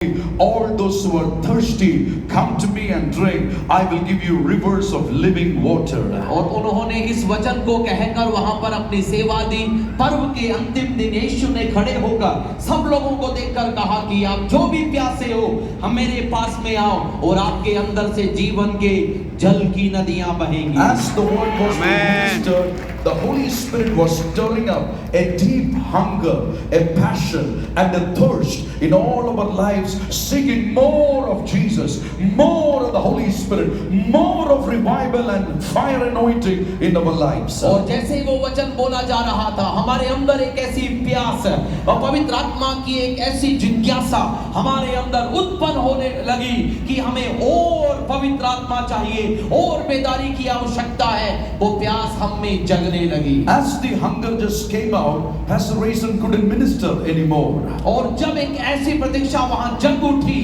All those who are thirsty, come to me and drink. I will give you rivers of living water. और उन्होंने इस वचन को कहकर वहां पर अपनी सेवा दी। पर्व के अंतिम दिन यीशु ने खड़े होकर सब लोगों को देखकर कहा कि आप जो भी प्यासे हो, हम मेरे पास में आओ और आपके अंदर से जीवन के जल की नदियां बहेंगी। As the word was ministered, the Holy Spirit was stirring up a deep hunger, a passion, and a thirst in all of our lives, seeking more of Jesus, more of the Holy Spirit, more of revival and fire anointing in our lives. और जैसे वो वचन बोला जा रहा था, हमारे अंदर एक ऐसी प्यास और पवित्र आत्मा की एक ऐसी जिज्ञासा हमारे अंदर उत्पन्न होने लगी कि हमें और पवित्र आत्मा चाहिए, और बेदारी की आवश्यकता है। वो प्यास हम में जगने लगी। As the hunger just came out, Pastor Rayson couldn't minister anymore. और जब एक ऐसी प्रतीक्षा वहां जग उठी,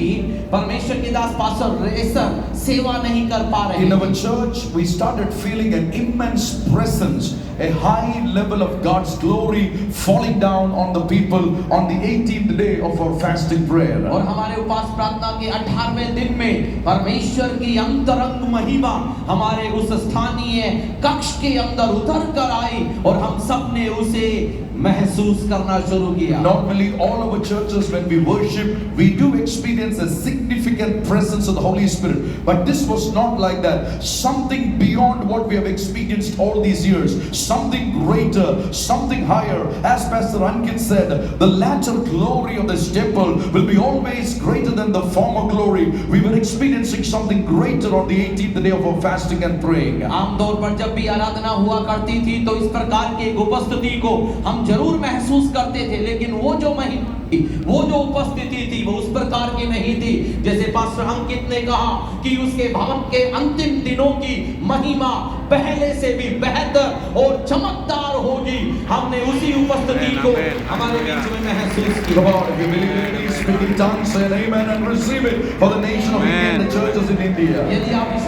परमेश्वर के दास पास्टर रेसन सेवा नहीं कर पा रहे। In our church, we started feeling an immense presence, a high level of God's glory falling down on the people on the 18th day of our fasting prayer. और हमारे उपास प्रार्थना के 18वें दिन में परमेश्वर की अंतरंग महिमा हमारे उस स्थानीय कक्ष के अंदर उतर कर आई और हम सब ने उसे महसूस करना शुरू किया। Normally, all our churches, when we worship, we do experience a significant presence of the Holy Spirit. But this was not like that. Something beyond what we have experienced all these years. Something greater, something higher. As Pastor Ankit said, the latter glory of this temple will be always greater than the former glory. We were experiencing something greater on the 18th day of our fasting and praying. आमतौर पर जब भी आराधना हुआ करती थी तो इस प्रकार की उपस्थिति को हम जरूर महसूस करते थे, लेकिन वो जो महिमा थी, वो जो उपस्थिति थी, वो उस प्रकार की नहीं थी। जैसे पास्टर अंकित ने कहा कि उसके भवन के अंतिम दिनों की महिमा पहले से भी बेहतर और चमकदार होगी। हमने उसी उपस्थिति को हमारे बीच में महसूस किया। Come on, if you believe it, please speak in tongues, say an amen and receive it for the nation of India and the churches in India. यदि आप